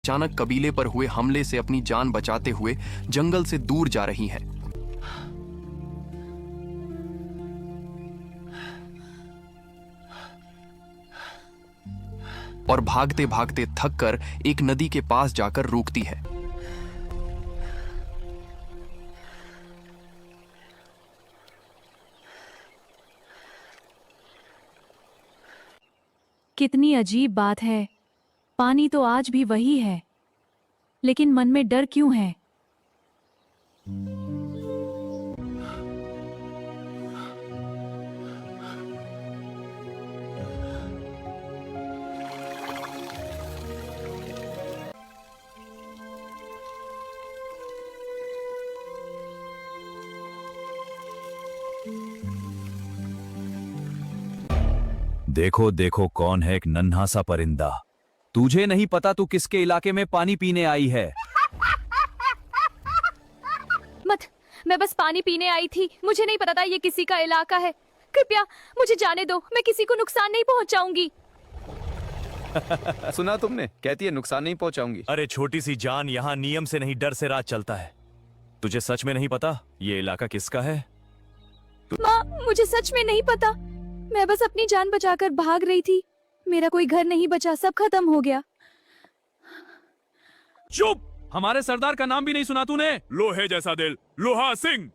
अचानक कबीले पर हुए हमले से अपनी जान बचाते हुए जंगल से दूर जा रही हैं। और भागते भागते थककर एक नदी के पास जाकर रुकती है। कितनी अजीब बात है, पानी तो आज भी वही है, लेकिन मन में डर क्यों है? देखो देखो कौन है एक नन्हा सा परिंदा। तुझे नहीं पता तू किसके इलाके में पानी पीने आई है। मत, मैं बस पानी पीने आई थी, मुझे नहीं पता था ये किसी का इलाका है। कृपया मुझे जाने दो, मैं किसी को नुकसान नहीं पहुंचाऊंगी। सुना तुमने, कहती है नुकसान नहीं पहुंचाऊंगी। अरे छोटी सी जान, यहाँ नियम से नहीं डर से राज चलता है। तुझे सच में नहीं पता ये इलाका किसका है? माँ, मुझे सच में नहीं पता, मैं बस अपनी जान बचाकर भाग रही थी। मेरा कोई घर नहीं बचा, सब खत्म हो गया। चुप! हमारे सरदार का नाम भी नहीं सुना तूने? लोहे जैसा दिल, लोहा सिंह।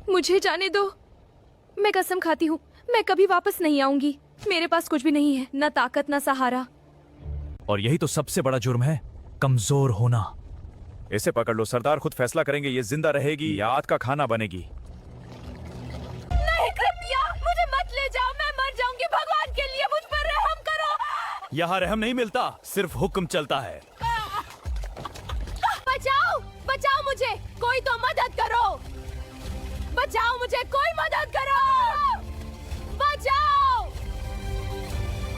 मुझे जाने दो, मैं कसम खाती हूँ मैं कभी वापस नहीं आऊंगी। मेरे पास कुछ भी नहीं है, ना ताकत ना सहारा। और यही तो सबसे बड़ा जुर्म है, कमजोर होना। इसे पकड़ लो, सरदार खुद फैसला करेंगे ये जिंदा रहेगी या आग का खाना बनेगी। नहीं, कृपया मुझे मत ले जाओ, मैं मर जाऊंगी। भगवान के लिए मुझ पर रहम करो। यहाँ रहम नहीं मिलता, सिर्फ हुक्म चलता है। बचाओ, बचाओ मुझे, कोई तो मदद करो। बचाओ मुझे, कोई मदद करो। बचाओ,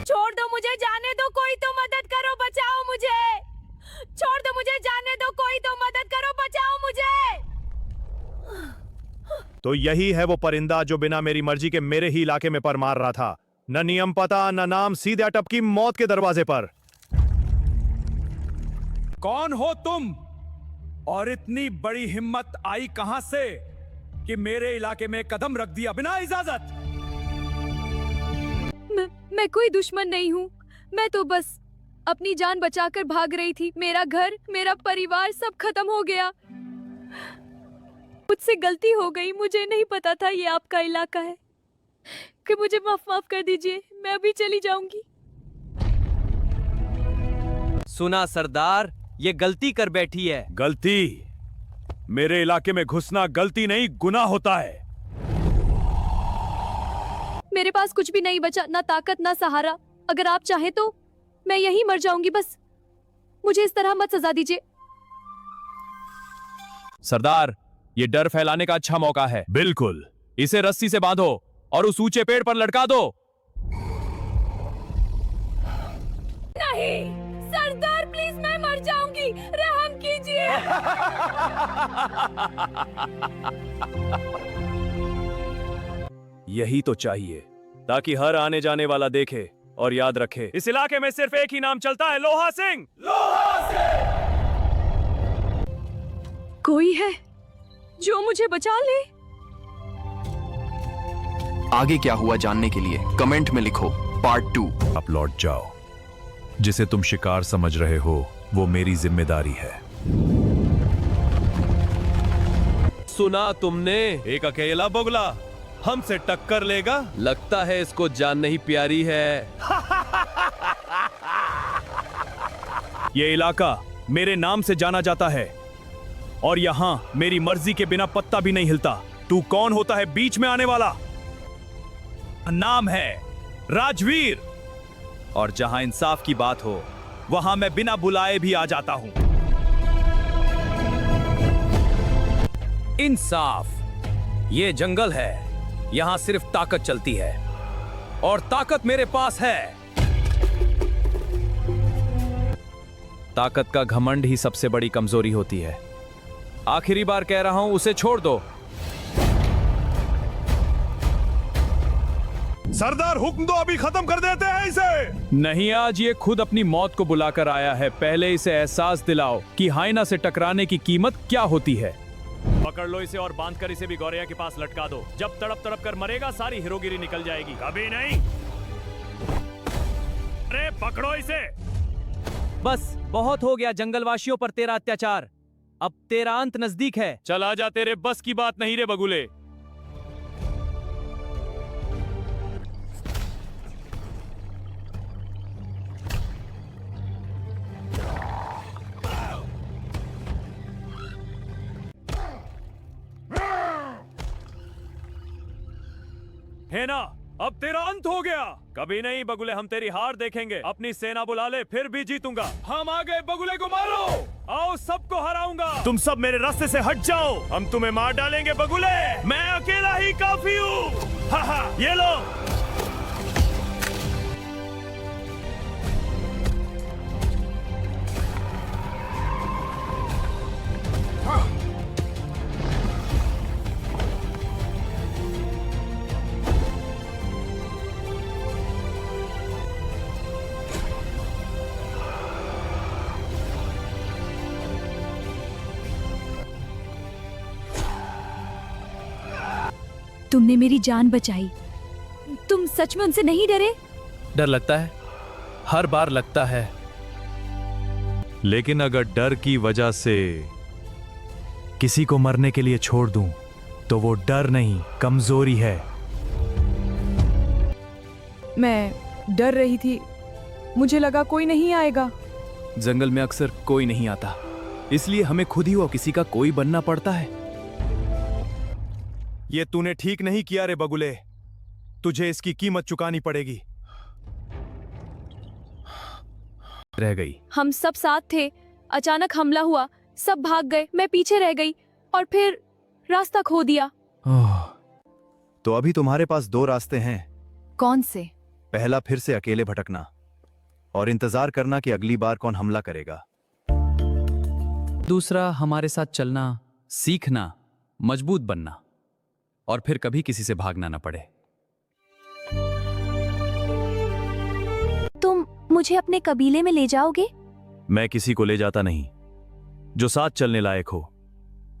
छोड़ दो मुझे, जाने दो, कोई तो मदद करो। बचाओ मुझे, छोड़ दो मुझे, जाने दो, कोई तो मदद करो। बचाओ मुझे। तो यही है वो परिंदा जो बिना मेरी मर्जी के मेरे ही इलाके में पर मार रहा था। न नियम पता, न नाम, सीधे अटपकी मौत के दरवाजे पर। कौन हो तुम? और इतनी बड़ी हिम्मत आई कहां से कि मेरे इलाके में कदम रख दिया बिना इजाजत? मैं कोई दुश्मन नहीं हूँ, मैं तो बस अपनी जान बचाकर भाग रही थी। मेरा घर, मेरा परिवार सब खत्म हो गया। मुझसे गलती हो गई, मुझे नहीं पता था ये आपका इलाका है। कि मुझे माफ कर दीजिए, मैं अभी चली जाऊंगी। सुना सरदार, ये गलती कर बैठी है। गलती? मेरे इलाके में घुसना गलती नहीं, गुनाह होता है। मेरे पास कुछ भी नहीं बचा, ना ताकत ना सहारा। अगर आप चाहे तो मैं यहीं मर जाऊंगी, बस मुझे इस तरह मत सजा दीजिए। सरदार, ये डर फैलाने का अच्छा मौका है। बिल्कुल, इसे रस्सी से बांधो और उस ऊंचे पेड़ पर लटका दो। नहीं सरदार, प्लीज, मैं मर जाऊंगी, रहम कीजिए। यही तो चाहिए, ताकि हर आने जाने वाला देखे और याद रखे, इस इलाके में सिर्फ एक ही नाम चलता है, लोहा सिंह। लोहा सिंह! कोई है जो मुझे बचा ले। आगे क्या हुआ जानने के लिए कमेंट में लिखो पार्ट 2। आप लौट जाओ, जिसे तुम शिकार समझ रहे हो वो मेरी जिम्मेदारी है। सुना तुमने? एक अकेला बोगला हमसे टक्कर लेगा? लगता है इसको जान नहीं प्यारी है। ये इलाका मेरे नाम से जाना जाता है और यहाँ मेरी मर्जी के बिना पत्ता भी नहीं हिलता। तू कौन होता है बीच में आने वाला? नाम है राजवीर, और जहां इंसाफ की बात हो वहां मैं बिना बुलाए भी आ जाता हूं। इंसाफ? ये जंगल है, यहां सिर्फ ताकत चलती है, और ताकत मेरे पास है। ताकत का घमंड ही सबसे बड़ी कमजोरी होती है। आखिरी बार कह रहा हूं, उसे छोड़ दो। सरदार हुक्म दो, अभी खत्म कर देते हैं इसे। नहीं, आज ये खुद अपनी मौत को बुलाकर आया है। पहले इसे एहसास दिलाओ कि हाइना से टकराने की कीमत क्या होती है। पकड़ लो इसे और बांधकर इसे भी गौरैया के पास लटका दो। जब तड़प तड़प कर मरेगा सारी हीरोगिरी निकल जाएगी। कभी नहीं। अरे पकड़ो इसे। बस बहुत हो गया जंगलवासियों पर तेरा अत्याचार। अब तेरा अंत नजदीक है। चल आजा, तेरे बस की बात नहीं रे बगुले। है ना, अब तेरा अंत हो गया। कभी नहीं बगुले, हम तेरी हार देखेंगे। अपनी सेना बुला ले, फिर भी जीतूंगा। हम आ गए, बगुले को मारो। आओ, सबको हराऊंगा। तुम सब मेरे रास्ते से हट जाओ, हम तुम्हें मार डालेंगे बगुले। मैं अकेला ही काफी हूँ। हा हा, ये लो। तुमने मेरी जान बचाई। तुम सच में उनसे नहीं डरे? डर लगता है, हर बार लगता है। लेकिन अगर डर की वजह से किसी को मरने के लिए छोड़ दूं, तो वो डर नहीं, कमजोरी है। मैं डर रही थी, मुझे लगा कोई नहीं आएगा। जंगल में अक्सर कोई नहीं आता, इसलिए हमें खुद ही वो किसी का कोई बनना पड़ता है। ये तूने ठीक नहीं किया रे बगुले, तुझे इसकी कीमत चुकानी पड़ेगी। रह गई। हम सब साथ थे, अचानक हमला हुआ, सब भाग गए, मैं पीछे रह गई और फिर रास्ता खो दिया। तो अभी तुम्हारे पास दो रास्ते हैं। कौन से? पहला, फिर से अकेले भटकना और इंतजार करना कि अगली बार कौन हमला करेगा। दूसरा, हमारे साथ चलना, सीखना, मजबूत बनना और फिर कभी किसी से भागना न पड़े। तुम मुझे अपने कबीले में ले जाओगे? मैं किसी को ले जाता नहीं, जो साथ चलने लायक हो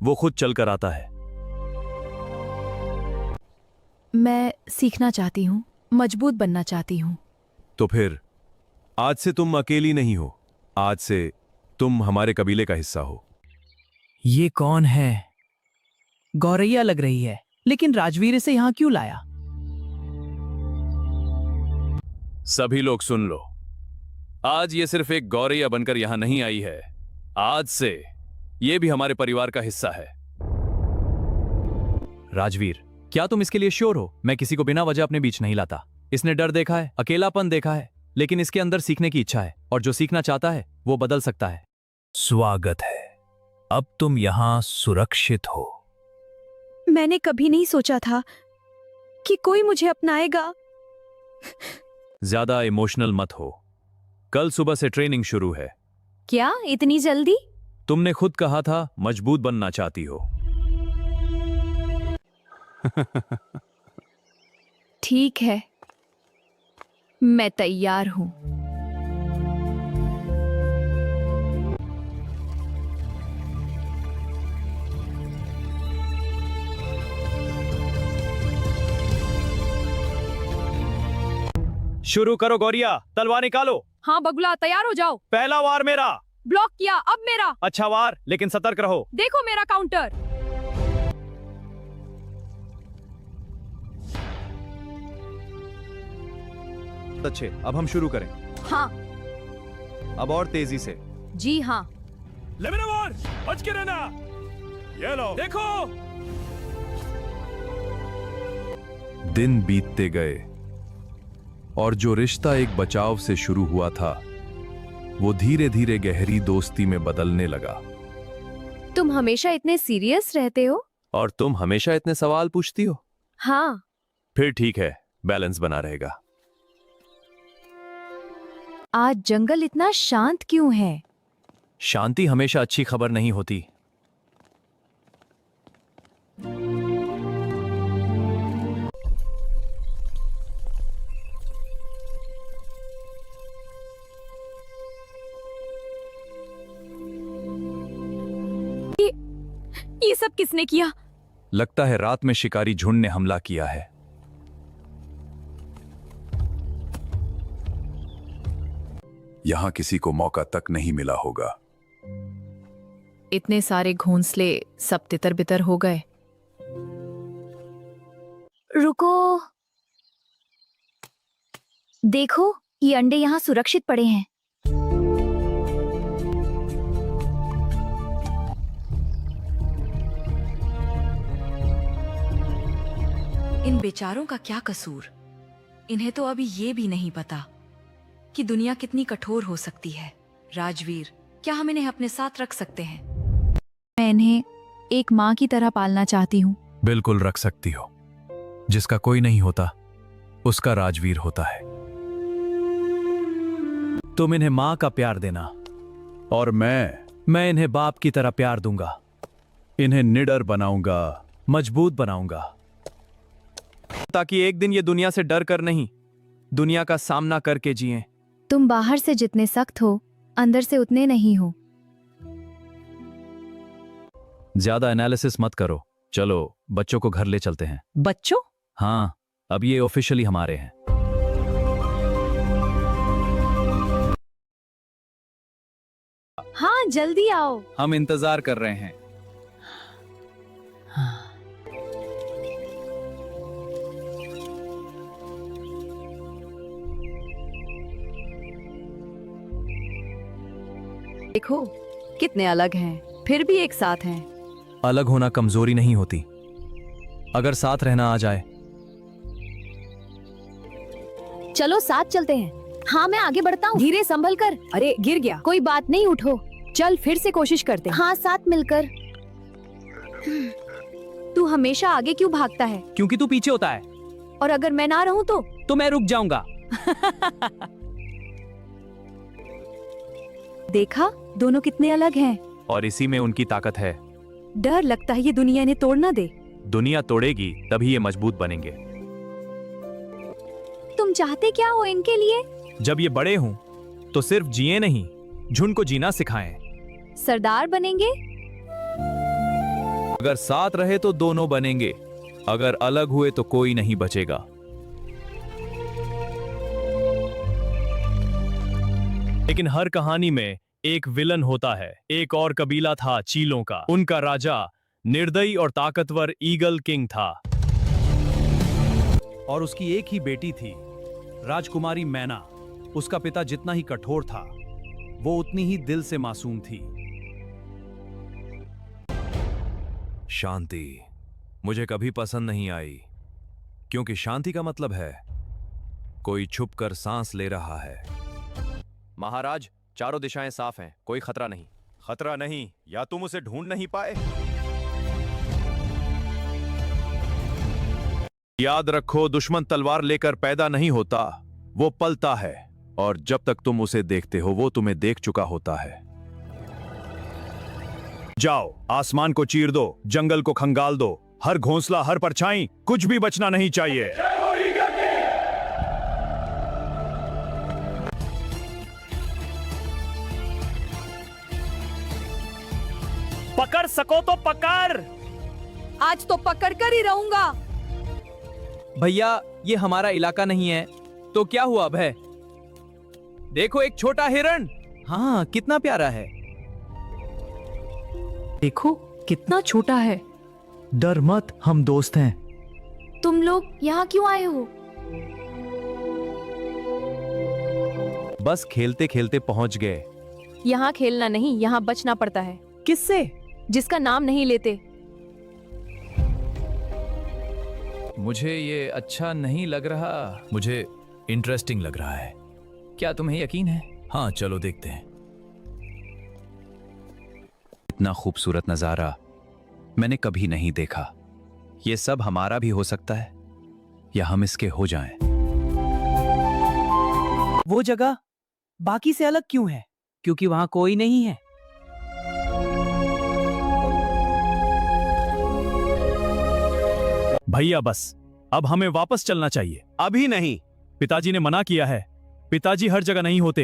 वो खुद चलकर आता है। मैं सीखना चाहती हूँ, मजबूत बनना चाहती हूँ। तो फिर आज से तुम अकेली नहीं हो, आज से तुम हमारे कबीले का हिस्सा हो। ये कौन है? गौरैया लग रही है, लेकिन राजवीर इसे यहाँ क्यों लाया? सभी लोग सुन लो, आज ये सिर्फ एक गौरैया बनकर यहां नहीं आई है। आज से ये भी हमारे परिवार का हिस्सा है। राजवीर, क्या तुम इसके लिए श्योर हो? मैं किसी को बिना वजह अपने बीच नहीं लाता। इसने डर देखा है, अकेलापन देखा है, लेकिन इसके अंदर सीखने की इच्छा है और जो सीखना चाहता है वो बदल सकता है। स्वागत है, अब तुम यहां सुरक्षित हो। मैंने कभी नहीं सोचा था कि कोई मुझे अपनाएगा। ज्यादा इमोशनल मत हो, कल सुबह से ट्रेनिंग शुरू है। क्या इतनी जल्दी? तुमने खुद कहा था मजबूत बनना चाहती हो। ठीक है, मैं तैयार हूं। शुरू करो गौरिया, तलवार निकालो। हाँ बगुला, तैयार हो जाओ। पहला वार मेरा। ब्लॉक किया, अब मेरा। अच्छा वार, लेकिन सतर्क रहो। देखो मेरा काउंटर। अच्छे, अब हम शुरू करें। हाँ अब और तेजी से। जी हाँ। ले मेरा वार, बच के रहना। ये लो, देखो। दिन बीतते गए और जो रिश्ता एक बचाव से शुरू हुआ था वो धीरे धीरे गहरी दोस्ती में बदलने लगा। तुम हमेशा इतने सीरियस रहते हो? और तुम हमेशा इतने सवाल पूछती हो। हाँ। फिर ठीक है, बैलेंस बना रहेगा। आज जंगल इतना शांत क्यों है? शांति हमेशा अच्छी खबर नहीं होती। सब किसने किया? लगता है रात में शिकारी झुंड ने हमला किया है। यहां किसी को मौका तक नहीं मिला होगा। इतने सारे घोंसले सब तितर बितर हो गए। रुको, देखो ये अंडे यहाँ सुरक्षित पड़े हैं। इन बेचारों का क्या कसूर? इन्हें तो अभी ये भी नहीं पता कि दुनिया कितनी कठोर हो सकती है। राजवीर, क्या हम इन्हें अपने साथ रख सकते हैं? मैं इन्हें एक माँ की तरह पालना चाहती हूँ। बिल्कुल रख सकती हो। जिसका कोई नहीं होता उसका राजवीर होता है। तुम इन्हें मां का प्यार देना और मैं इन्हें बाप की तरह प्यार दूंगा। इन्हें निडर बनाऊंगा, मजबूत बनाऊंगा, ताकि एक दिन ये दुनिया से डर कर नहीं, दुनिया का सामना करके जिएं। तुम बाहर से जितने सख्त हो, अंदर से उतने नहीं हो। ज्यादा एनालिसिस मत करो, चलो बच्चों को घर ले चलते हैं। बच्चों? हाँ, अब ये ऑफिशियली हमारे हैं। हाँ, जल्दी आओ। हम इंतजार कर रहे हैं। देखो कितने अलग हैं, फिर भी एक साथ हैं। अलग होना कमजोरी नहीं होती, अगर साथ रहना आ जाए। चलो साथ चलते हैं। हाँ, मैं आगे बढ़ता हूँ। धीरे संभल कर। अरे गिर गया। कोई बात नहीं, उठो। चल फिर से कोशिश करते हैं। हाँ, साथ मिलकर। तू हमेशा आगे क्यों भागता है? क्योंकि तू पीछे होता है। और अगर मैं ना रहूं तो मैं रुक जाऊंगा। देखा, दोनों कितने अलग हैं। और इसी में उनकी ताकत है। डर लगता है ये दुनिया इन्हें तोड़ ना दे। दुनिया तोड़ेगी तभी ये मजबूत बनेंगे। तुम चाहते क्या हो इनके लिए? जब ये बड़े हों तो सिर्फ जिए नहीं, झुंड को जीना सिखाएं। सरदार बनेंगे? अगर साथ रहे तो दोनों बनेंगे, अगर अलग हुए तो कोई नहीं बचेगा। लेकिन हर कहानी में एक विलन होता है। एक और कबीला था चीलों का। उनका राजा निर्दयी और ताकतवर ईगल किंग था, और उसकी एक ही बेटी थी, राजकुमारी मैना। उसका पिता जितना ही कठोर था, वो उतनी ही दिल से मासूम थी। शांति मुझे कभी पसंद नहीं आई, क्योंकि शांति का मतलब है कोई छुपकर सांस ले रहा है। महाराज, चारों दिशाएं साफ हैं, कोई खतरा नहीं। खतरा नहीं, या तुम उसे ढूंढ नहीं पाए? याद रखो, दुश्मन तलवार लेकर पैदा नहीं होता, वो पलता है, और जब तक तुम उसे देखते हो वो तुम्हें देख चुका होता है। जाओ, आसमान को चीर दो, जंगल को खंगाल दो, हर घोंसला, हर परछाई, कुछ भी बचना नहीं चाहिए। पकड़ सको तो पकड़। आज तो पकड़ कर ही रहूंगा। भैया, ये हमारा इलाका नहीं है, तो क्या हुआ अब है? देखो, एक छोटा हिरण। हाँ, कितना प्यारा है। देखो कितना छोटा है। डर मत, हम दोस्त हैं। तुम लोग यहाँ क्यों आए हो? बस खेलते खेलते पहुंच गए। यहाँ खेलना नहीं, यहाँ बचना पड़ता है। किससे? जिसका नाम नहीं लेते। मुझे ये अच्छा नहीं लग रहा। मुझे इंटरेस्टिंग लग रहा है। क्या तुम्हें यकीन है? हाँ, चलो देखते हैं। इतना खूबसूरत नजारा मैंने कभी नहीं देखा। ये सब हमारा भी हो सकता है, या हम इसके हो जाएं। वो जगह बाकी से अलग क्यों है? क्योंकि वहां कोई नहीं है। भैया बस, अब हमें वापस चलना चाहिए। अभी नहीं, पिताजी ने मना किया है। पिताजी हर जगह नहीं होते।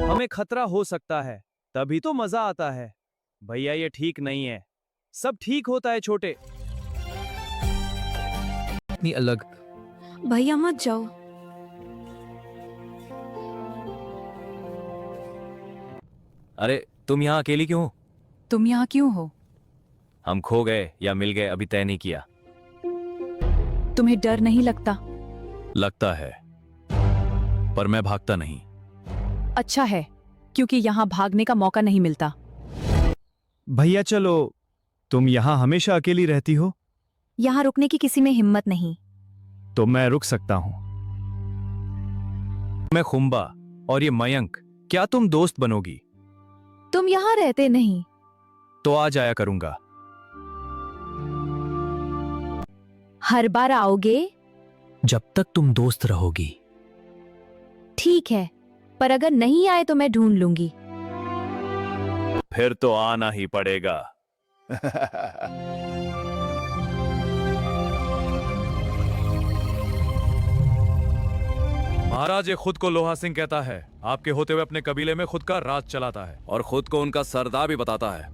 हमें खतरा हो सकता है, तभी तो मजा आता है। भैया ये ठीक नहीं है। सब ठीक होता है छोटे। इतनी अलग। भैया मत जाओ। अरे तुम यहाँ अकेली क्यों? तुम यहाँ क्यों हो? हम खो गए या मिल गए अभी तय नहीं किया। तुम्हें डर नहीं लगता? लगता है, पर मैं भागता नहीं। अच्छा है, क्योंकि यहाँ भागने का मौका नहीं मिलता। भैया चलो, तुम यहाँ हमेशा अकेली रहती हो? यहाँ रुकने की किसी में हिम्मत नहीं। तो मैं रुक सकता हूँ। मैं खुम्बा और ये मयंक, क्या तुम दोस्त बनोगी? तुम यहाँ रहते नहीं। तो आ जाया करूंगा। हर बार आओगे? जब तक तुम दोस्त रहोगी। ठीक है, पर अगर नहीं आए तो मैं ढूंढ लूंगी। फिर तो आना ही पड़ेगा। महाराज ये खुद को लोहा सिंह कहता है, आपके होते हुए अपने कबीले में खुद का राज चलाता है और खुद को उनका सरदार भी बताता है।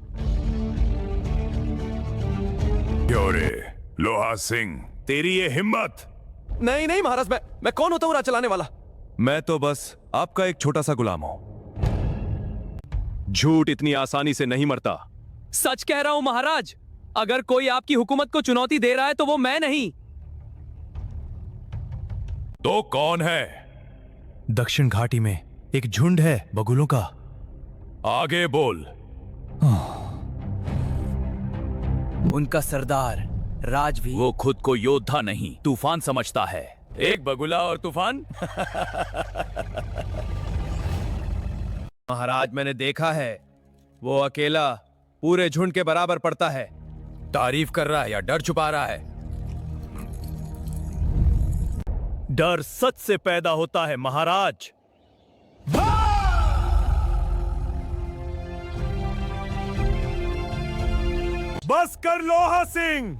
क्यों रे लोहा सिंह, तेरी ये हिम्मत? नहीं नहीं महाराज, मैं कौन होता हूँ राज चलाने वाला? मैं तो बस आपका एक छोटा सा गुलाम हूं। झूठ इतनी आसानी से नहीं मरता। सच कह रहा हूं महाराज, अगर कोई आपकी हुकूमत को चुनौती दे रहा है तो वो मैं नहीं। तो कौन है? दक्षिण घाटी में एक झुंड है बगुलों का। आगे बोल। उनका सरदार राजवीर। वो खुद को योद्धा नहीं तूफान समझता है। एक बगुला और तूफान? महाराज मैंने देखा है, वो अकेला पूरे झुंड के बराबर पड़ता है। तारीफ कर रहा है या डर छुपा रहा है? डर सच से पैदा होता है महाराज। बस कर लोहा सिंह।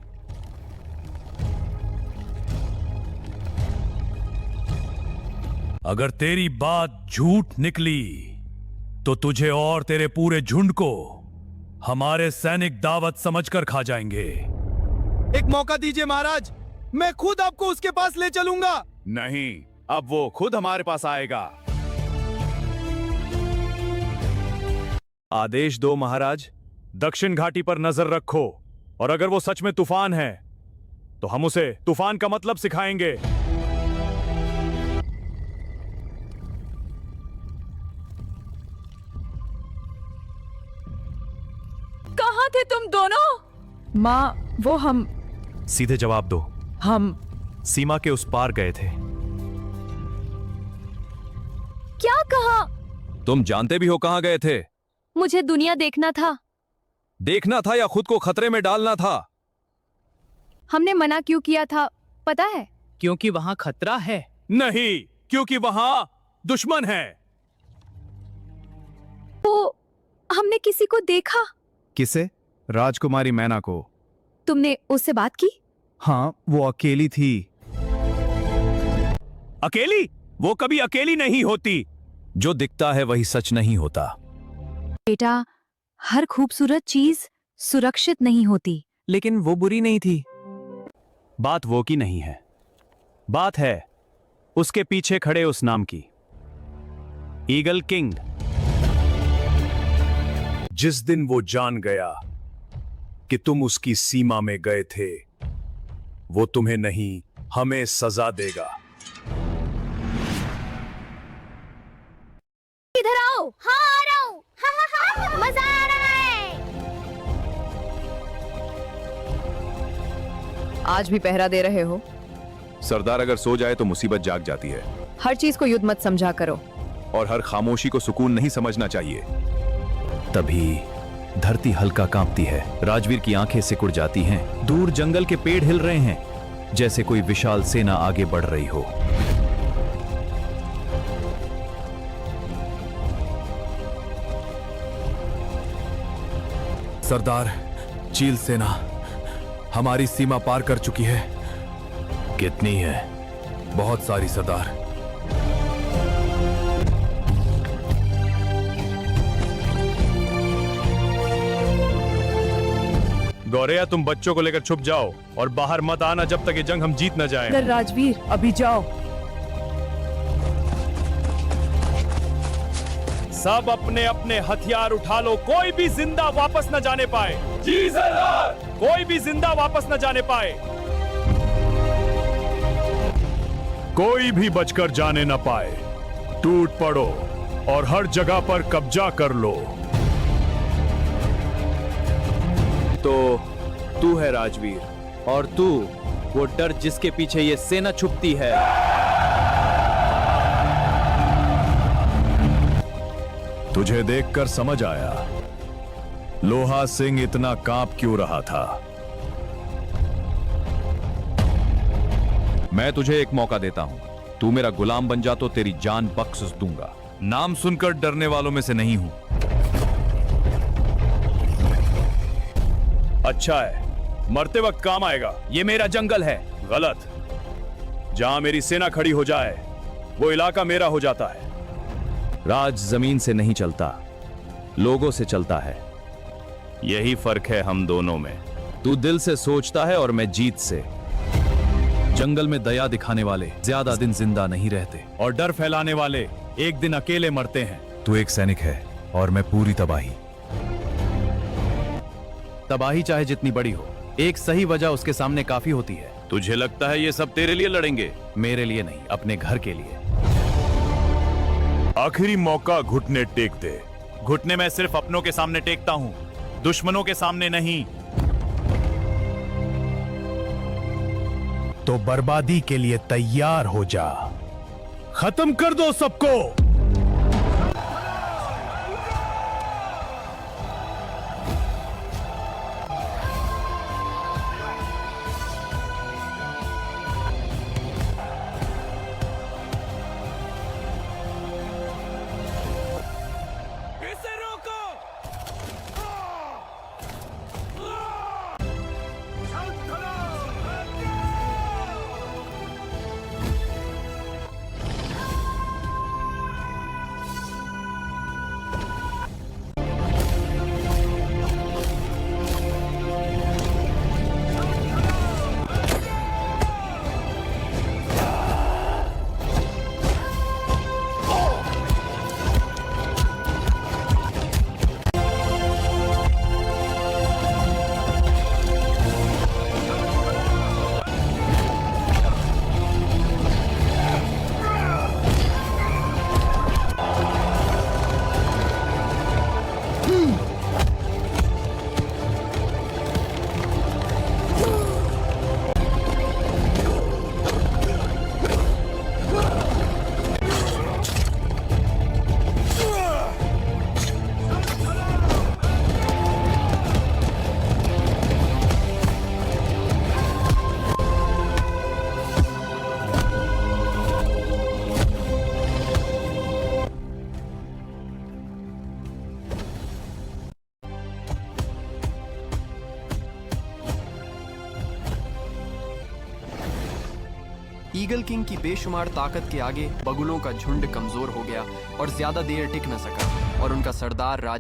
अगर तेरी बात झूठ निकली तो तुझे और तेरे पूरे झुंड को हमारे सैनिक दावत समझकर खा जाएंगे। एक मौका दीजिए महाराज, मैं खुद आपको उसके पास ले चलूंगा। नहीं, अब वो खुद हमारे पास आएगा। आदेश दो महाराज। दक्षिण घाटी पर नजर रखो, और अगर वो सच में तूफान है तो हम उसे तूफान का मतलब सिखाएंगे। कहाँ थे तुम दोनों? माँ, वो हम सीधे जवाब दो। सीमा के उस पार गए थे। क्या कहा? तुम जानते भी हो कहां गए थे? मुझे दुनिया देखना था। देखना था या खुद को खतरे में डालना था? हमने मना क्यों किया था पता है? क्योंकि वहां खतरा है। नहीं, क्योंकि वहां दुश्मन है। वो हमने किसी को देखा। किसे? राजकुमारी मैना को। तुमने उससे बात की? हाँ, वो अकेली थी। अकेली? वो कभी अकेली नहीं होती। जो दिखता है वही सच नहीं होता। बेटा, हर खूबसूरत चीज सुरक्षित नहीं होती। लेकिन वो बुरी नहीं थी। बात वो की नहीं है, बात है उसके पीछे खड़े उस नाम की, ईगल किंग। जिस दिन वो जान गया कि तुम उसकी सीमा में गए थे, वो तुम्हें नहीं हमें सजा देगा। इधर आओ। हाँ आ रहा हूँ। मजा आ रहा है। आज भी पहरा दे रहे हो? सरदार अगर सो जाए तो मुसीबत जाग जाती है, हर चीज को युद्ध मत समझा करो। और हर खामोशी को सुकून नहीं समझना चाहिए। तभी धरती हल्का कांपती है, राजवीर की आंखें सिकुड़ जाती हैं। दूर जंगल के पेड़ हिल रहे हैं, जैसे कोई विशाल सेना आगे बढ़ रही हो। सरदार, चील सेना हमारी सीमा पार कर चुकी है। कितनी है? बहुत सारी सरदार। गौरैया, तुम बच्चों को लेकर छुप जाओ और बाहर मत आना जब तक ये जंग हम जीत न जाएं। अगर राजवीर अभी जाओ। सब अपने अपने हथियार उठा लो, कोई भी जिंदा वापस न जाने पाए। जी सरदार। कोई भी जिंदा वापस न जाने पाए। कोई भी बचकर जाने न पाए। टूट पड़ो और हर जगह पर कब्जा कर लो। तो तू है राजवीर, और तू वो डर जिसके पीछे ये सेना छुपती है। तुझे देखकर समझ आया लोहा सिंह इतना कांप क्यों रहा था। मैं तुझे एक मौका देता हूं, तू मेरा गुलाम बन जा तो तेरी जान बख्श दूंगा। नाम सुनकर डरने वालों में से नहीं हूं। अच्छा है, मरते वक्त काम आएगा। ये मेरा जंगल है। गलत। जहां मेरी सेना खड़ी हो जाए वो इलाका मेरा हो जाता है। राज जमीन से नहीं चलता, लोगों से चलता है। यही फर्क है हम दोनों में। तू दिल से सोचता है और मैं जीत से। जंगल में दया दिखाने वाले ज्यादा दिन जिंदा नहीं रहते, और डर फैलाने वाले एक दिन अकेले मरते हैं। तू एक सैनिक है और मैं पूरी तबाही। तबाही चाहे जितनी बड़ी हो, एक सही वजह उसके सामने काफी होती है। तुझे लगता है ये सब तेरे लिए लड़ेंगे? मेरे लिए नहीं, अपने घर के लिए। आखिरी मौका, घुटने टेक दे। घुटने मैं सिर्फ अपनों के सामने टेकता हूं, दुश्मनों के सामने नहीं। तो बर्बादी के लिए तैयार हो जा। खत्म कर दो सबको। ईगल किंग की बेशुमार ताकत के आगे बगुलों का झुंड कमजोर हो गया और ज्यादा देर टिक न सका, और उनका सरदार राज